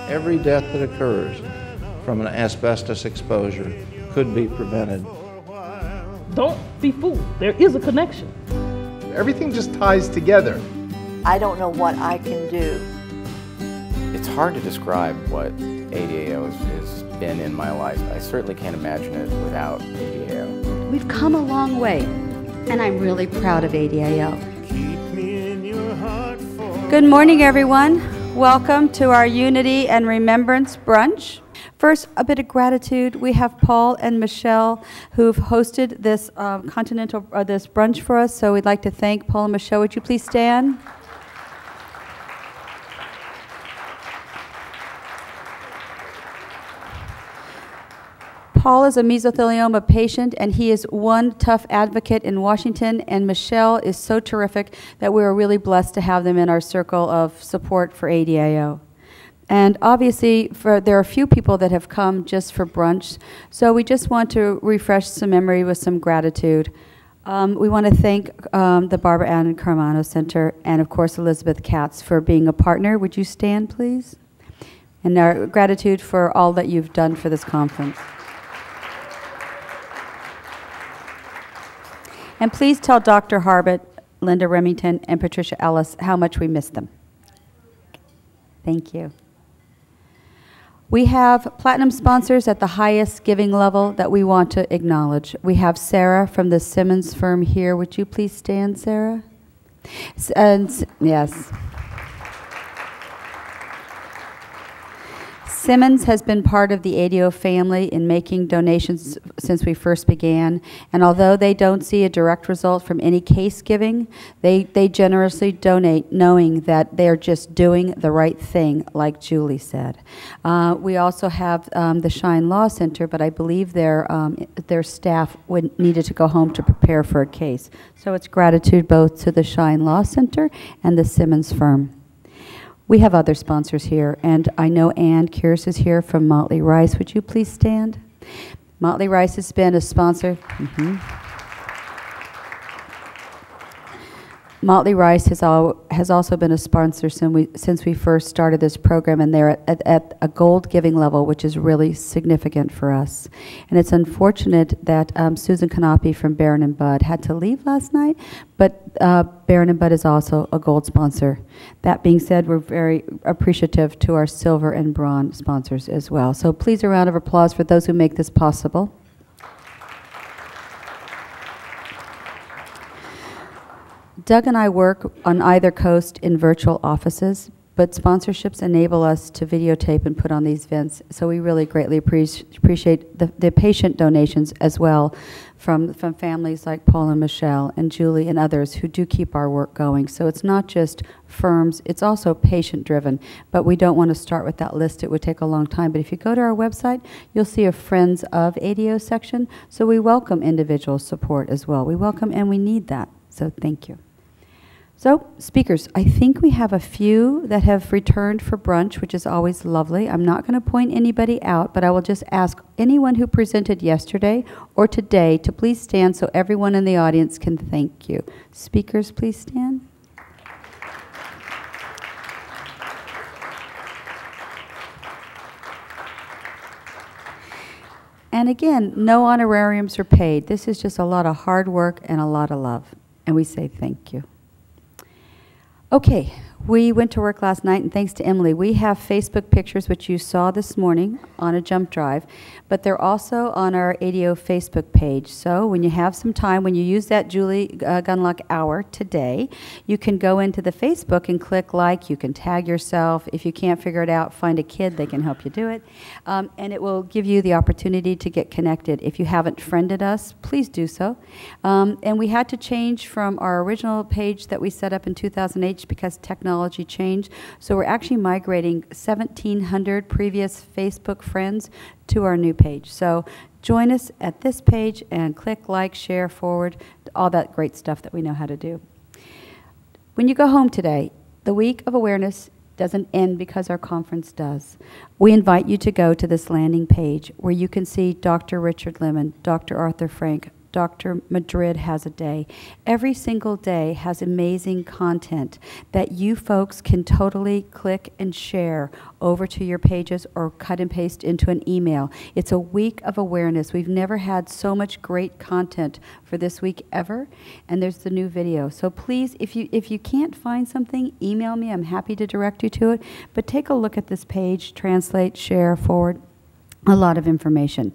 Every death that occurs from an asbestos exposure could be prevented. Don't be fooled. There is a connection. Everything just ties together. I don't know what I can do. It's hard to describe what ADAO has been in my life. I certainly can't imagine it without ADAO. We've come a long way, and I'm really proud of ADAO. Good morning, everyone. Welcome to our Unity and Remembrance Brunch. First, a bit of gratitude. We have Paul and Michelle who've hosted this this brunch for us, so we'd like to thank Paul and Michelle. Would you please stand? Paul is a mesothelioma patient, and he is one tough advocate in Washington, and Michelle is so terrific that we are really blessed to have them in our circle of support for ADAO. And obviously, there are a few people that have come just for brunch, so we just want to refresh some memory with some gratitude. We want to thank the Barbara Ann Carmano Center and, of course, Elizabeth Katz for being a partner. Would you stand, please? And our gratitude for all that you've done for this conference. And please tell Dr. Harbert, Linda Remington, and Patricia Ellis how much we miss them. Thank you. We have platinum sponsors at the highest giving level that we want to acknowledge. We have Sarah from the Simmons firm here. Would you please stand, Sarah? Yes. Simmons has been part of the ADAO family in making donations since we first began, and although they don't see a direct result from any case giving, they generously donate knowing that they're just doing the right thing, like Julie said. We also have the Shine Law Center, but I believe their staff needed to go home to prepare for a case. So it's gratitude both to the Shine Law Center and the Simmons firm. We have other sponsors here, and I know Ann Kearse is here from Motley Rice. Would you please stand? Motley Rice has been a sponsor. Motley Rice has also been a sponsor since we first started this program, and they're at a gold giving level, which is really significant for us. And it's unfortunate that Susan Canopy from Barron and Budd had to leave last night, but Barron and Budd is also a gold sponsor. That being said, we're very appreciative to our silver and bronze sponsors as well. So please, a round of applause for those who make this possible. Doug and I work on either coast in virtual offices, but sponsorships enable us to videotape and put on these events, so we really greatly appreciate the patient donations as well from families like Paul and Michelle and Julie and others who do keep our work going. So it's not just firms, it's also patient-driven, but we don't want to start with that list. It would take a long time, but if you go to our website, you'll see a Friends of ADAO section, so we welcome individual support as well. We welcome and we need that, so thank you. So, speakers, I think we have a few that have returned for brunch, which is always lovely. I'm not going to point anybody out, but I will just ask anyone who presented yesterday or today to please stand so everyone in the audience can thank you. Speakers, please stand. And again, no honorariums are paid. This is just a lot of hard work and a lot of love, and we say thank you. Okay, we went to work last night, and thanks to Emily, we have Facebook pictures, which you saw this morning on a jump drive, but they're also on our ADAO Facebook page. So when you have some time, when you use that Julie Gunlock hour today, you can go into the Facebook and click like. You can tag yourself. If you can't figure it out, find a kid. They can help you do it. And it will give you the opportunity to get connected. If you haven't friended us, please do so. And we had to change from our original page that we set up in 2008 because technology changed. So we're actually migrating 1,700 previous Facebook friends to our new page. So join us at this page and click like, share, forward, all that great stuff that we know how to do. When you go home today, the Week of Awareness doesn't end because our conference does. We invite you to go to this landing page where you can see Dr. Richard Lemon, Dr. Arthur Frank, Dr. Madrid has a day. Every single day has amazing content that you folks can totally click and share over to your pages or cut and paste into an email. It's a week of awareness. We've never had so much great content for this week ever, and there's the new video. So please, if you can't find something, email me. I'm happy to direct you to it. But take a look at this page, translate, share, forward, a lot of information.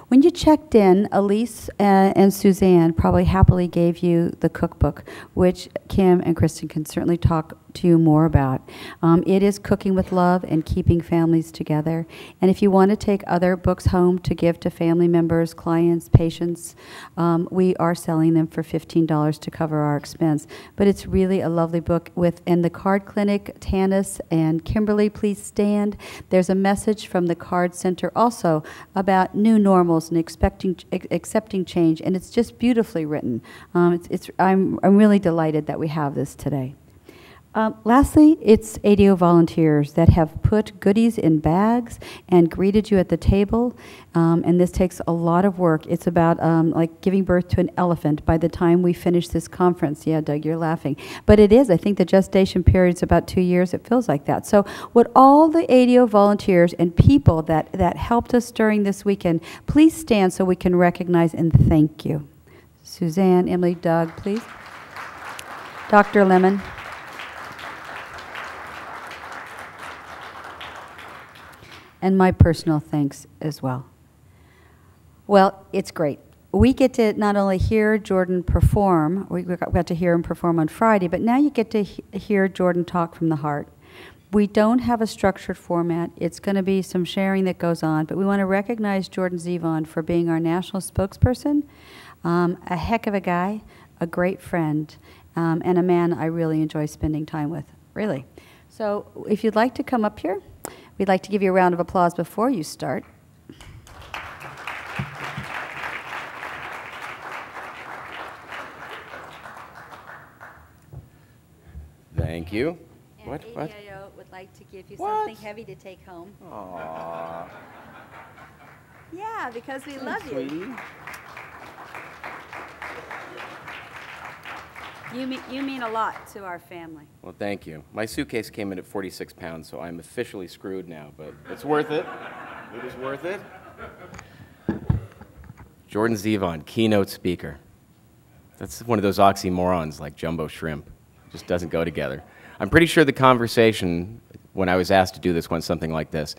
When you checked in, Elise and Suzanne probably happily gave you the cookbook, which Kim and Kristen can certainly talk to you more about. It is Cooking with Love and Keeping Families Together. And if you want to take other books home to give to family members, clients, patients, we are selling them for $15 to cover our expense. But it's really a lovely book. And the Card Clinic, Tanis and Kimberly, please stand. There's a message from the Card Center also about new normals and accepting change, and it's just beautifully written. I'm really delighted that we have this today. Lastly, it's ADAO volunteers that have put goodies in bags and greeted you at the table, and this takes a lot of work. It's about like giving birth to an elephant by the time we finish this conference. Yeah, Doug, you're laughing. But it is. I think the gestation period's about 2 years. It feels like that. So what all the ADAO volunteers and people that helped us during this weekend, please stand so we can recognize and thank you. Suzanne, Emily, Doug, please. Dr. Lemon. And my personal thanks as well. Well, it's great. We get to not only hear Jordan perform, we got to hear him perform on Friday, but now you get to hear Jordan talk from the heart. We don't have a structured format. It's going to be some sharing that goes on, but we want to recognize Jordan Zevon for being our national spokesperson, a heck of a guy, a great friend, and a man I really enjoy spending time with, really. So if you'd like to come up here, we'd like to give you a round of applause before you start. Thank you. And What? ADAO would like to give you What? something heavy to take home. Aww. Yeah, because we love you. Sweetie. You mean a lot to our family. Well, thank you. My suitcase came in at 46 pounds, so I'm officially screwed now, but it's worth it. It is worth it. Jordan Zevon, keynote speaker. That's one of those oxymorons like jumbo shrimp. Just doesn't go together. I'm pretty sure the conversation when I was asked to do this went something like this.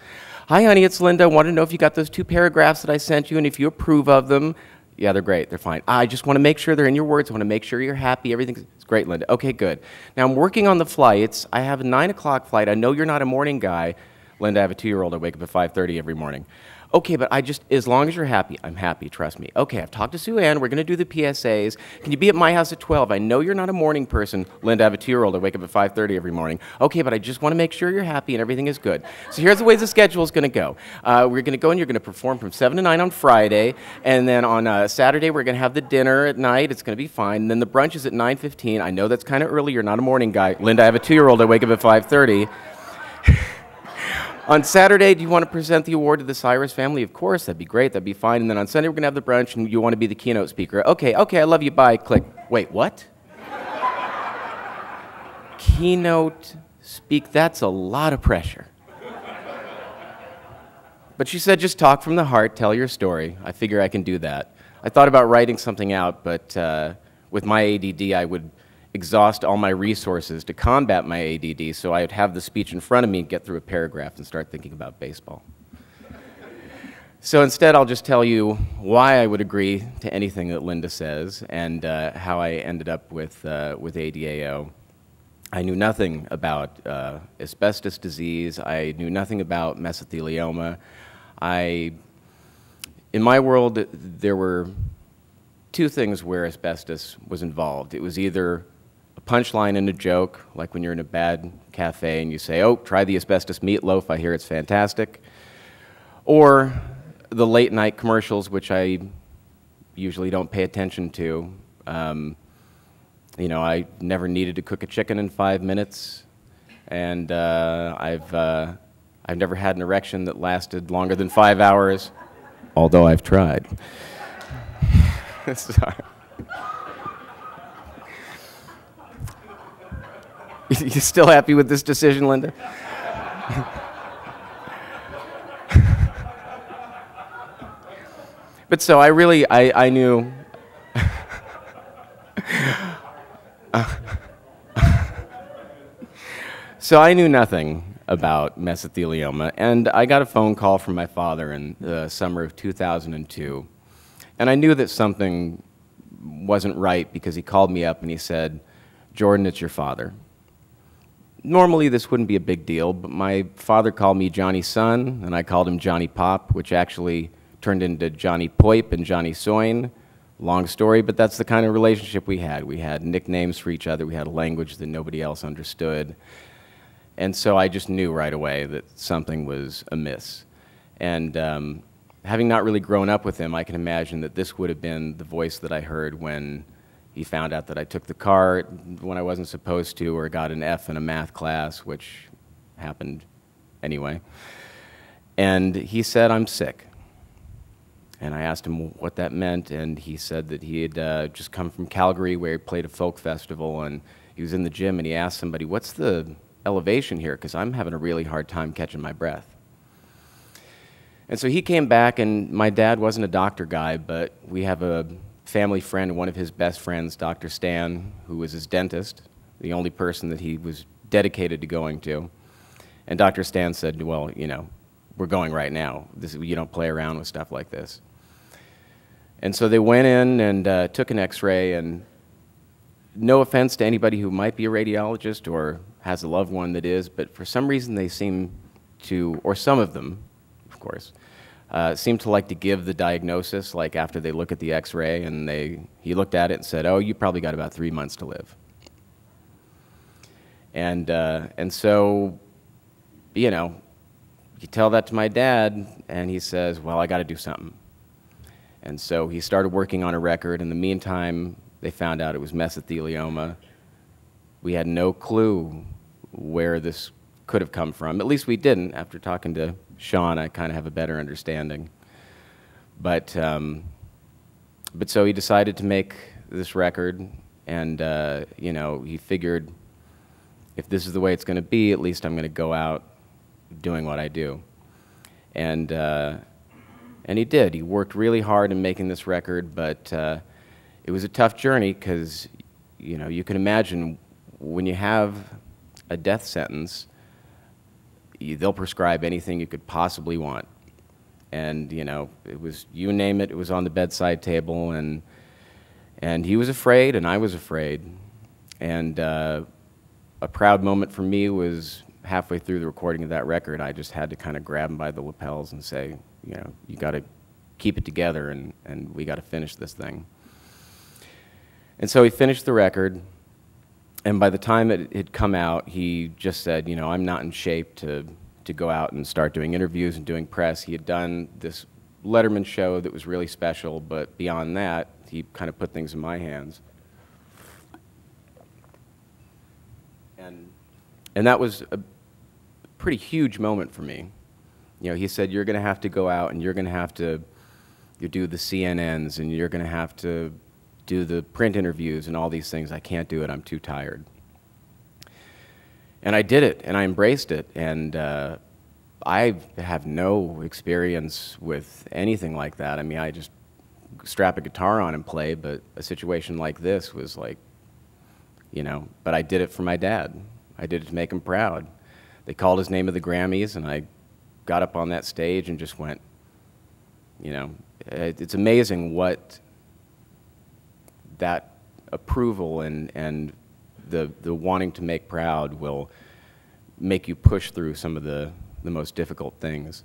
Hi, honey, it's Linda. I want to know if you got those 2 paragraphs that I sent you and if you approve of them. Yeah, they're great. They're fine. I just want to make sure they're in your words. I want to make sure you're happy. Everything's great, Linda. Okay, good. Now, I'm working on the flights. I have a 9 o'clock flight. I know you're not a morning guy. Linda, I have a 2-year-old. I wake up at 5:30 every morning. Okay, but as long as you're happy, I'm happy, trust me. Okay, I've talked to Sue Ann. We're going to do the PSAs. Can you be at my house at 12? I know you're not a morning person. Linda, I have a 2-year-old. I wake up at 5:30 every morning. Okay, but I just want to make sure you're happy and everything is good. So here's the way the schedule is going to go. We're going to go and you're going to perform from 7 to 9 on Friday. And then on Saturday, we're going to have the dinner at night. It's going to be fine. And then the brunch is at 9:15. I know that's kind of early. You're not a morning guy. Linda, I have a 2-year-old. I wake up at 5:30. On Saturday, do you want to present the award to the Cyrus family? Of course, that'd be great, that'd be fine. And then on Sunday, we're going to have the brunch, and you want to be the keynote speaker. Okay, I love you, bye, click. Wait, what? Keynote speak, that's a lot of pressure. But she said, just talk from the heart, tell your story. I figure I can do that. I thought about writing something out, but with my ADD, I would exhaust all my resources to combat my ADD, so I would have the speech in front of me, get through a paragraph, and start thinking about baseball. So instead, I'll just tell you why I would agree to anything that Linda says and how I ended up with ADAO. I knew nothing about asbestos disease. I knew nothing about mesothelioma. In my world, there were 2 things where asbestos was involved. It was either a punchline in a joke, like when you're in a bad cafe and you say, oh, try the asbestos meatloaf, I hear it's fantastic. Or the late night commercials, which I usually don't pay attention to. You know, I never needed to cook a chicken in 5 minutes, and I've never had an erection that lasted longer than 5 hours, although I've tried. Sorry. You still happy with this decision, Linda? But so I knew. So I knew nothing about mesothelioma, and I got a phone call from my father in the summer of 2002, and I knew that something wasn't right because he called me up and he said, "Jordan, it's your father." Normally this wouldn't be a big deal, but my father called me Johnny Son, and I called him Johnny Pop, which actually turned into Johnny Poip and Johnny Soin. Long story, but that's the kind of relationship we had. We had nicknames for each other. We had a language that nobody else understood. And so I just knew right away that something was amiss. And having not really grown up with him, I can imagine that this would have been the voice that I heard when he found out that I took the car when I wasn't supposed to, or got an F in a math class, which happened anyway. And he said, "I'm sick." And I asked him what that meant, and he said that he had just come from Calgary where he played a folk festival, and he was in the gym, and he asked somebody, "What's the elevation here? Because I'm having a really hard time catching my breath." And so he came back, and my dad wasn't a doctor guy, but we have a family friend, one of his best friends, Dr. Stan, who was his dentist, the only person that he was dedicated to going to. And Dr. Stan said, "Well, you know, we're going right now. You don't play around with stuff like this." And so they went in and took an X-ray, and no offense to anybody who might be a radiologist or has a loved one that is, but for some reason they seem to, or some of them, of course, seem to like to give the diagnosis, like after they look at the X-ray, and he looked at it and said, "Oh, you probably got about 3 months to live." And so, you know, you tell that to my dad, and he says, "Well, I got to do something." And so he started working on a record. In the meantime, they found out it was mesothelioma. We had no clue where this could have come from. At least we didn't. After talking to Sean, I kind of have a better understanding. But so he decided to make this record, and you know, he figured, if this is the way it's going to be, at least I'm going to go out doing what I do. And he did. He worked really hard in making this record, but it was a tough journey because, you know, you can imagine when you have a death sentence, they'll prescribe anything you could possibly want. And, you know, it was, you name it, it was on the bedside table, and he was afraid, and I was afraid. And a proud moment for me was halfway through the recording of that record, I just had to kind of grab him by the lapels and say, you know, you got to keep it together, and we got to finish this thing. And so he finished the record, and by the time it had come out, he just said, you know, I'm not in shape to go out and start doing interviews and doing press. He had done this Letterman show that was really special, but beyond that, he kind of put things in my hands. And that was a pretty huge moment for me. You know, he said, you're going to have to go out and you're going to have to do the CNNs and you're going to have to do the print interviews and all these things. I can't do it. I'm too tired. And I did it, and I embraced it. And I have no experience with anything like that. I mean, I just strap a guitar on and play, but a situation like this was like, you know, but I did it for my dad. I did it to make him proud. They called his name at the Grammys, and I got up on that stage and just went, you know, it's amazing what that approval and the wanting to make proud will make you push through some of the most difficult things.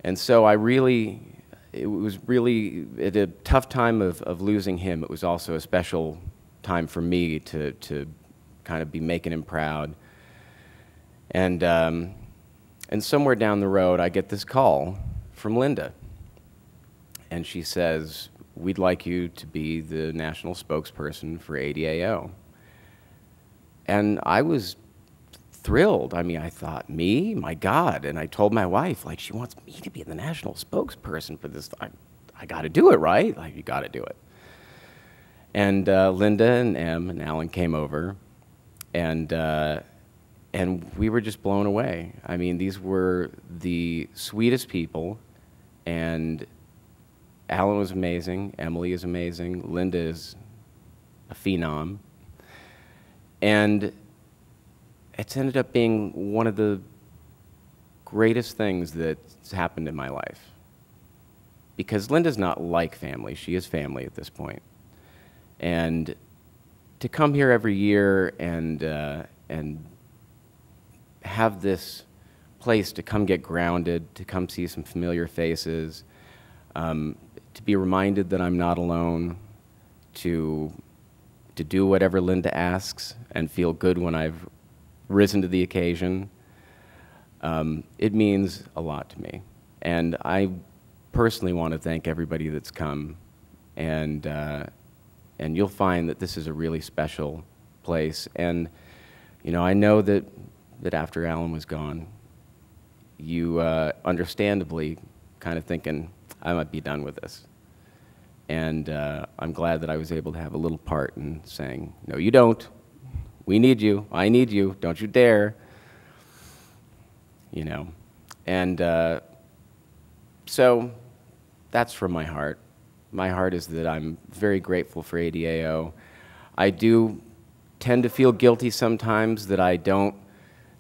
And so it was really, at a tough time of losing him, it was also a special time for me to kind of be making him proud. And somewhere down the road, I get this call from Linda. And she says, we'd like you to be the national spokesperson for ADAO. And I was thrilled. I mean, I thought, me? My God. And I told my wife, like, she wants me to be the national spokesperson for this. I got to do it, right? Like, you got to do it. And Linda and Em and Alan came over, and we were just blown away. I mean, these were the sweetest people, and Alan was amazing, Emily is amazing, Linda is a phenom, and it's ended up being one of the greatest things that's happened in my life. Because Linda's not like family, she is family at this point. And to come here every year and have this place to come get grounded, to come see some familiar faces, to be reminded that I'm not alone, to do whatever Linda asks and feel good when I've risen to the occasion, it means a lot to me. And I personally want to thank everybody that's come, and you'll find that this is a really special place. And you know, I know that after Alan was gone, you understandably kind of thinking, I might be done with this. And I'm glad that I was able to have a little part in saying, no, you don't. We need you. I need you. Don't you dare. You know. And so that's from my heart. My heart is that I'm very grateful for ADAO. I do tend to feel guilty sometimes that I don't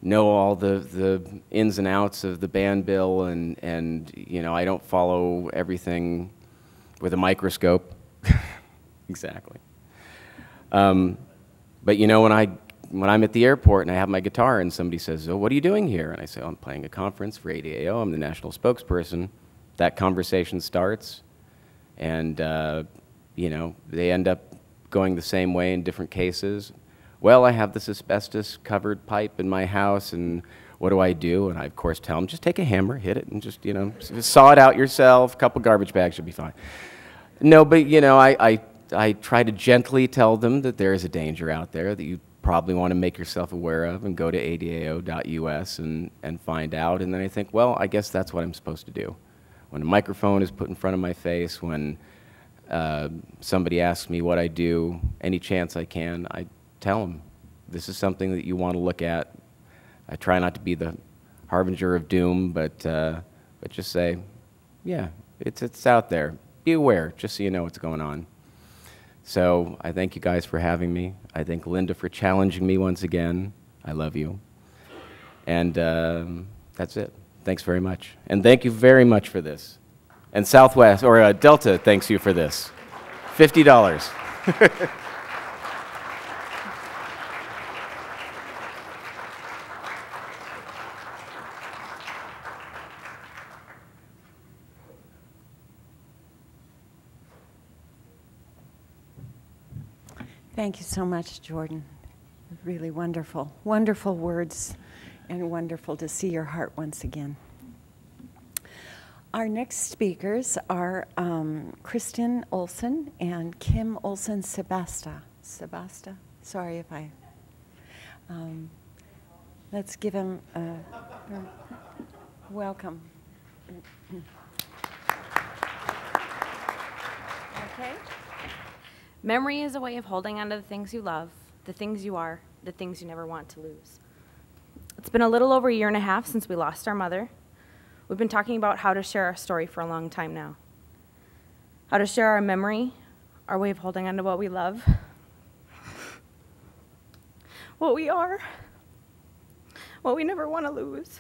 know all the ins and outs of the band bill, and you know, I don't follow everything with a microscope. Exactly. But you know, when I'm at the airport and I have my guitar and somebody says, oh, what are you doing here? And I say, oh, I'm playing a conference for ADAO. I'm the national spokesperson. That conversation starts, and you know, they end up going the same way in different cases. Well, I have this asbestos-covered pipe in my house, and what do I do? And I, of course, tell them, just take a hammer, hit it, and just, you know, saw it out yourself. A couple garbage bags should be fine. No, but, you know, I try to gently tell them that there is a danger out there that you probably want to make yourself aware of, and go to adao.us and find out. And then I think, well, I guess that's what I'm supposed to do. When a microphone is put in front of my face, when somebody asks me what I do, any chance I can, I tell them, this is something that you want to look at. I try not to be the harbinger of doom, but just say, yeah, it's out there. Be aware, just so you know what's going on. So I thank you guys for having me. I thank Linda for challenging me once again. I love you. And that's it. Thanks very much. And thank you very much for this. And Southwest, or Delta, thanks you for this. $50. Thank you so much, Jordan. Really wonderful, wonderful words, and wonderful to see your heart once again. Our next speakers are Kristen Olson and Kim Olson Sebasta. Sebasta? Sorry if I... let's give them a welcome. Okay. Memory is a way of holding on to the things you love, the things you are, the things you never want to lose. It's been a little over a year and a half since we lost our mother. We've been talking about how to share our story for a long time now. How to share our memory, our way of holding on to what we love, what we are, what we never want to lose.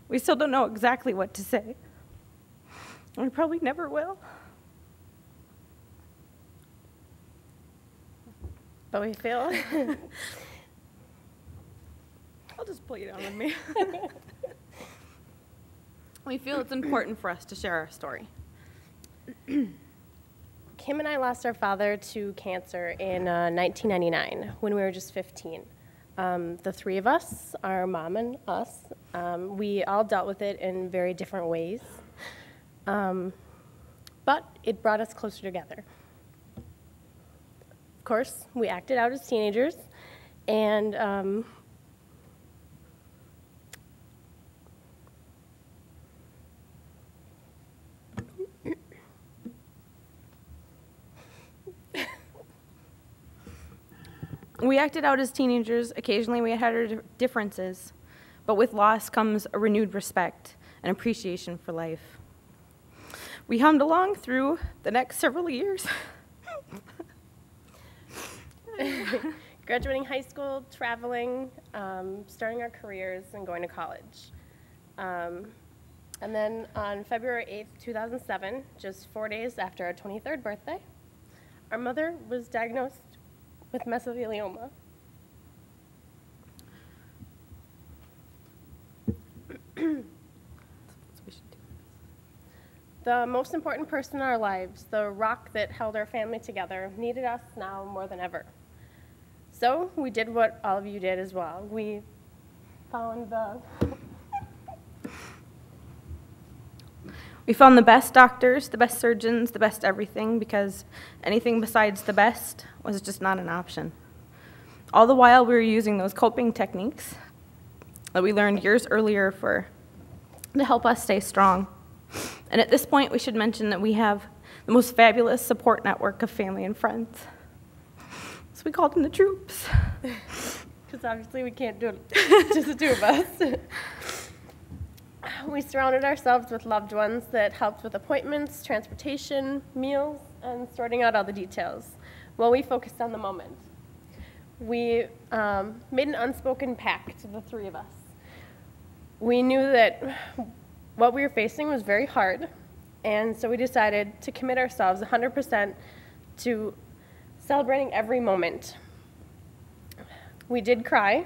We still don't know exactly what to say. We probably never will. But we feel, I'll just pull you down with me. We feel it's important for us to share our story. Kim and I lost our father to cancer in 1999 when we were just 15. The three of us, our mom and us, we all dealt with it in very different ways. But it brought us closer together. Of course, we acted out as teenagers, and We acted out as teenagers. Occasionally we had our differences, but with loss comes a renewed respect and appreciation for life. We hummed along through the next several years. Graduating high school, traveling, starting our careers, and going to college. And then on February 8th, 2007, just 4 days after our 23rd birthday, our mother was diagnosed with mesothelioma. The most important person in our lives, the rock that held our family together, needed us now more than ever. So we did what all of you did as well. We found the best doctors, the best surgeons, the best everything, because anything besides the best was just not an option. All the while we were using those coping techniques that we learned years earlier to help us stay strong. And at this point, we should mention that we have the most fabulous support network of family and friends. So we called them the troops. Because obviously we can't do it, just the two of us. We surrounded ourselves with loved ones that helped with appointments, transportation, meals, and sorting out all the details while we focused on the moment. We made an unspoken pact, the three of us. We knew that what we were facing was very hard, and so we decided to commit ourselves 100% to celebrating every moment. We did cry,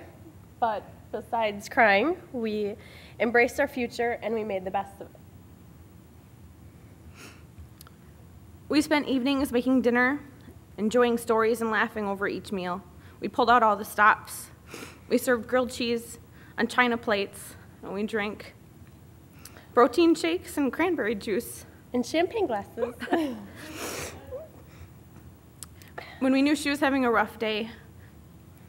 but besides crying, we embraced our future and we made the best of it. We spent evenings making dinner, enjoying stories and laughing over each meal. We pulled out all the stops. We served grilled cheese on china plates, and we drank protein shakes and cranberry juice. And champagne glasses. When we knew she was having a rough day,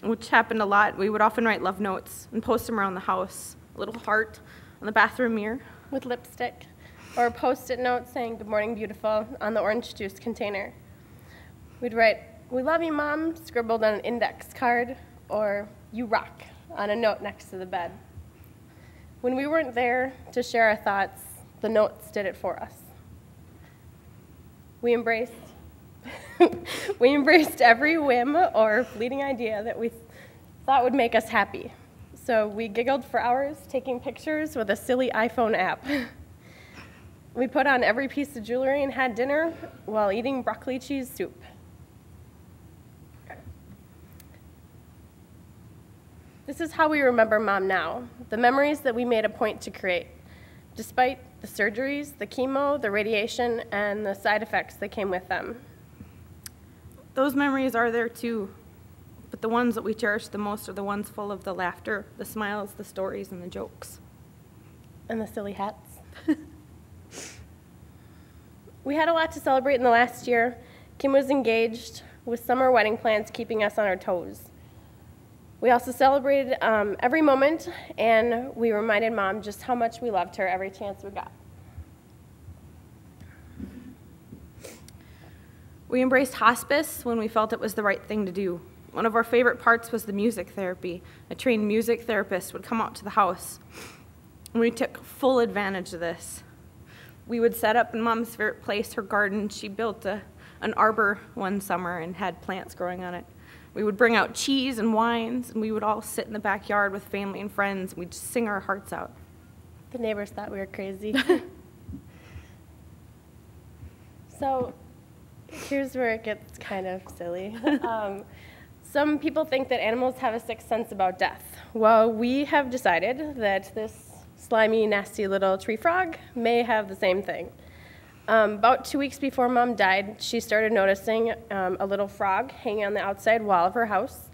which happened a lot, we would often write love notes and post them around the house. A little heart on the bathroom mirror. With lipstick. Or a Post-it note saying, "Good morning, beautiful," on the orange juice container. We'd write, "We love you, Mom," scribbled on an index card, or "You rock," on a note next to the bed. When we weren't there to share our thoughts, the notes did it for us. We embraced every whim or fleeting idea that we thought would make us happy. So we giggled for hours, taking pictures with a silly iPhone app. We put on every piece of jewelry and had dinner while eating broccoli cheese soup. This is how we remember Mom now, the memories that we made a point to create, despite the surgeries, the chemo, the radiation, and the side effects that came with them. Those memories are there too, but the ones that we cherish the most are the ones full of the laughter, the smiles, the stories, and the jokes. And the silly hats. We had a lot to celebrate in the last year. Kim was engaged, with summer wedding plans keeping us on our toes. We also celebrated every moment, and we reminded Mom just how much we loved her every chance we got. We embraced hospice when we felt it was the right thing to do. One of our favorite parts was the music therapy. A trained music therapist would come out to the house, and we took full advantage of this. We would set up in Mom's favorite place, her garden. She built an arbor one summer and had plants growing on it. We would bring out cheese and wines, and we would all sit in the backyard with family and friends, and we'd just sing our hearts out. The neighbors thought we were crazy. So here's where it gets kind of silly. Some people think that animals have a sixth sense about death. Well, we have decided that this slimy, nasty little tree frog may have the same thing. About 2 weeks before Mom died, she started noticing a little frog hanging on the outside wall of her house.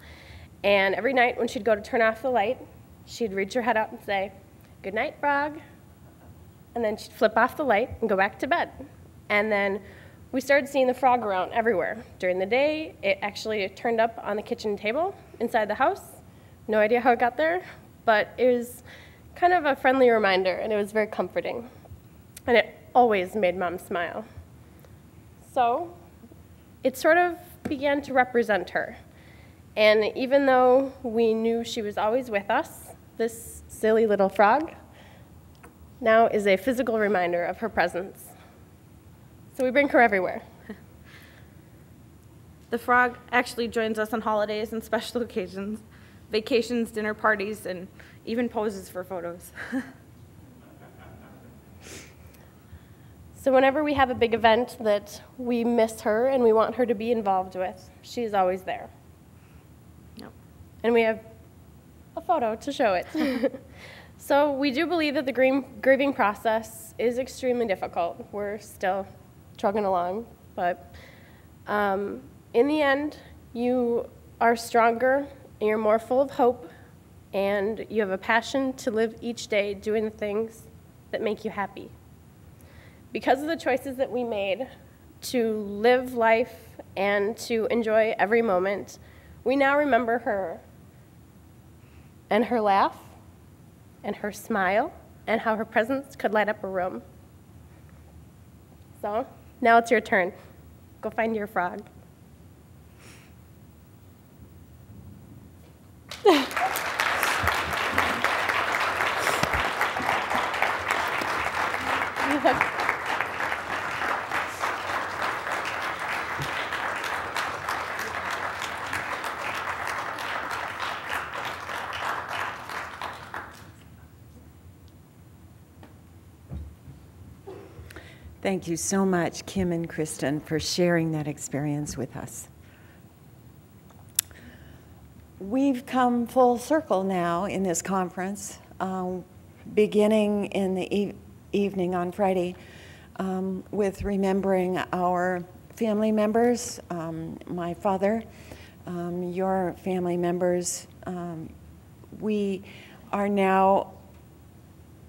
And every night when she'd go to turn off the light, she'd reach her head up and say, "Good night, frog." And then she'd flip off the light and go back to bed. And then we started seeing the frog around everywhere. During the day, it actually turned up on the kitchen table inside the house. No idea how it got there, but it was kind of a friendly reminder, and it was very comforting. And it always made Mom smile. So it sort of began to represent her. And even though we knew she was always with us, this silly little frog now is a physical reminder of her presence. So we bring her everywhere. The frog actually joins us on holidays and special occasions, vacations, dinner parties, and even poses for photos. So whenever we have a big event that we miss her and we want her to be involved with, she's always there. Yep. And we have a photo to show it. So we do believe that the grieving process is extremely difficult. We're still trucking along, but in the end, you are stronger, and you're more full of hope, and you have a passion to live each day doing the things that make you happy. Because of the choices that we made to live life and to enjoy every moment, we now remember her and her laugh and her smile and how her presence could light up a room. So now it's your turn. Go find your frog. Thank you so much, Kim and Kristen, for sharing that experience with us. We've come full circle now in this conference, beginning in the evening on Friday with remembering our family members, my father, your family members. We are now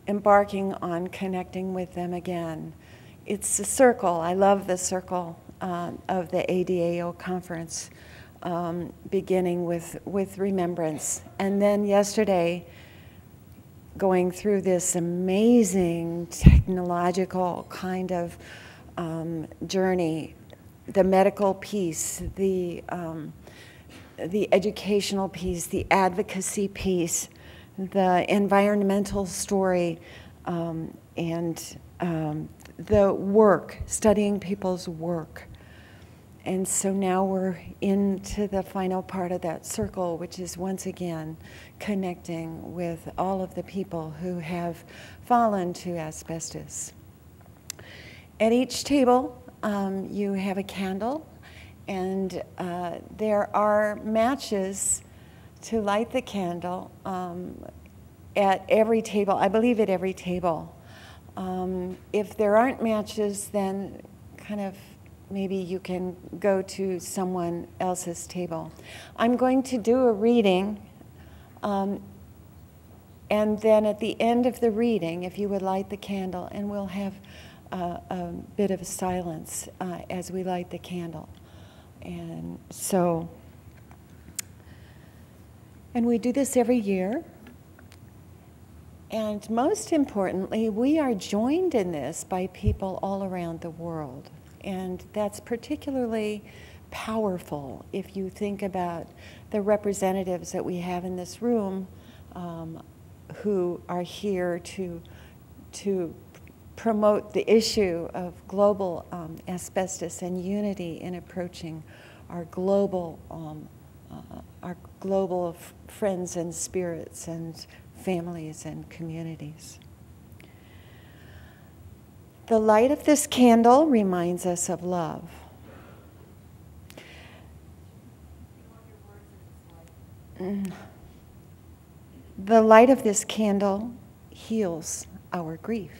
embarking on connecting with them again. It's a circle. I love the circle of the ADAO conference, beginning with remembrance. And then yesterday, going through this amazing technological kind of journey, the medical piece, the educational piece, the advocacy piece, the environmental story, and the work, studying people's work. And so now we're into the final part of that circle, which is once again connecting with all of the people who have fallen to asbestos. At each table, you have a candle, and there are matches to light the candle at every table, I believe at every table. If there aren't matches, then kind of maybe you can go to someone else's table. I'm going to do a reading, and then at the end of the reading, if you would light the candle, and we'll have a bit of silence as we light the candle. And so, and we do this every year. And most importantly, we are joined in this by people all around the world. And that's particularly powerful if you think about the representatives that we have in this room who are here to promote the issue of global asbestos and unity in approaching our global friends and spirits and families and communities. The light of this candle reminds us of love. The light of this candle heals our grief.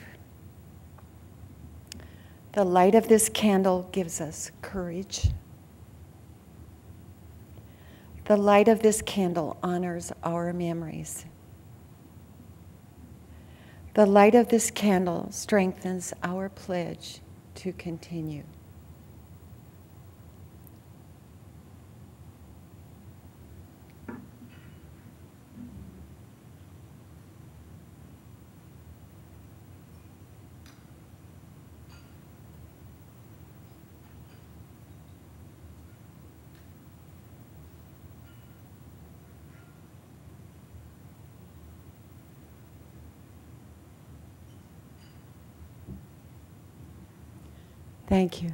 The light of this candle gives us courage. The light of this candle honors our memories. The light of this candle strengthens our pledge to continue. Thank you.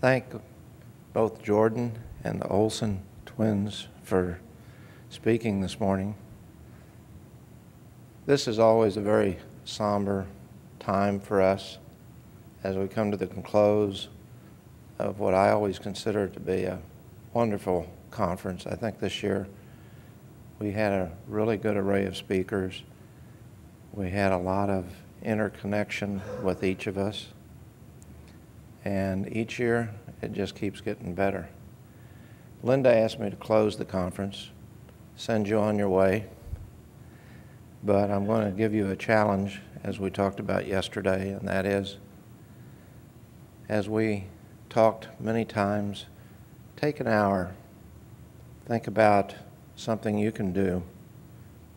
Thank both Jordan and the Olson twins for speaking this morning. This is always a very somber time for us as we come to the close of what I always consider to be a wonderful conference. I think this year we had a really good array of speakers. We had a lot of interconnection with each of us. And each year, it just keeps getting better. Linda asked me to close the conference, send you on your way, but I'm going to give you a challenge, as we talked about yesterday, and that is, as we talked many times, take an hour, think about something you can do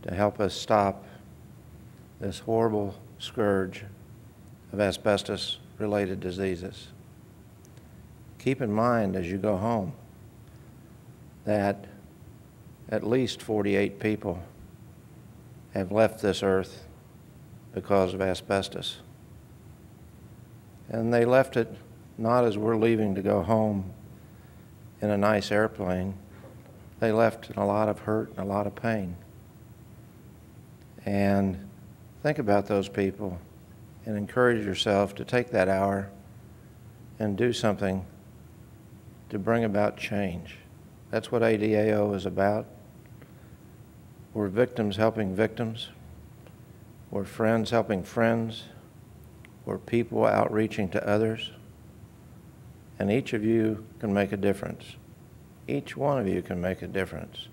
to help us stop this horrible scourge of asbestos-related diseases. Keep in mind as you go home that at least 48 people have left this earth because of asbestos. And they left it not as we're leaving to go home in a nice airplane. They left in a lot of hurt and a lot of pain. And think about those people and encourage yourself to take that hour and do something to bring about change. That's what ADAO is about. We're victims helping victims. We're friends helping friends. We're people outreaching to others. And each of you can make a difference. Each one of you can make a difference.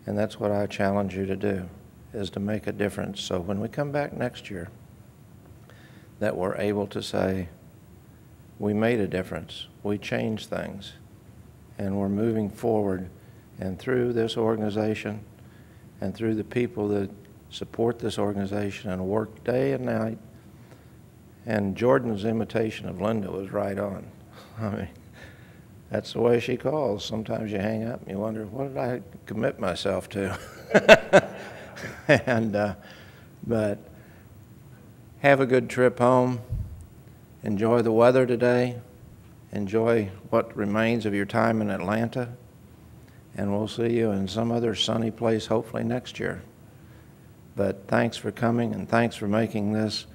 And that's what I challenge you to do, is to make a difference. So when we come back next year, that we're able to say, we made a difference, we changed things, and we're moving forward. And through this organization and through the people that support this organization and work day and night, and Jordan's imitation of Linda was right on. I mean, that's the way she calls. Sometimes you hang up and you wonder, what did I commit myself to? But have a good trip home. Enjoy the weather today. Enjoy what remains of your time in Atlanta. And we'll see you in some other sunny place, hopefully next year. But thanks for coming, and thanks for making this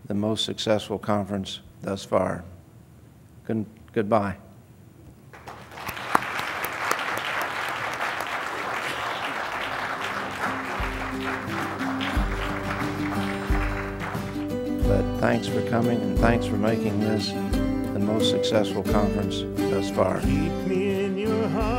the most successful conference thus far. Goodbye. But thanks for coming, and thanks for making this the most successful conference thus far. Keep me in your heart.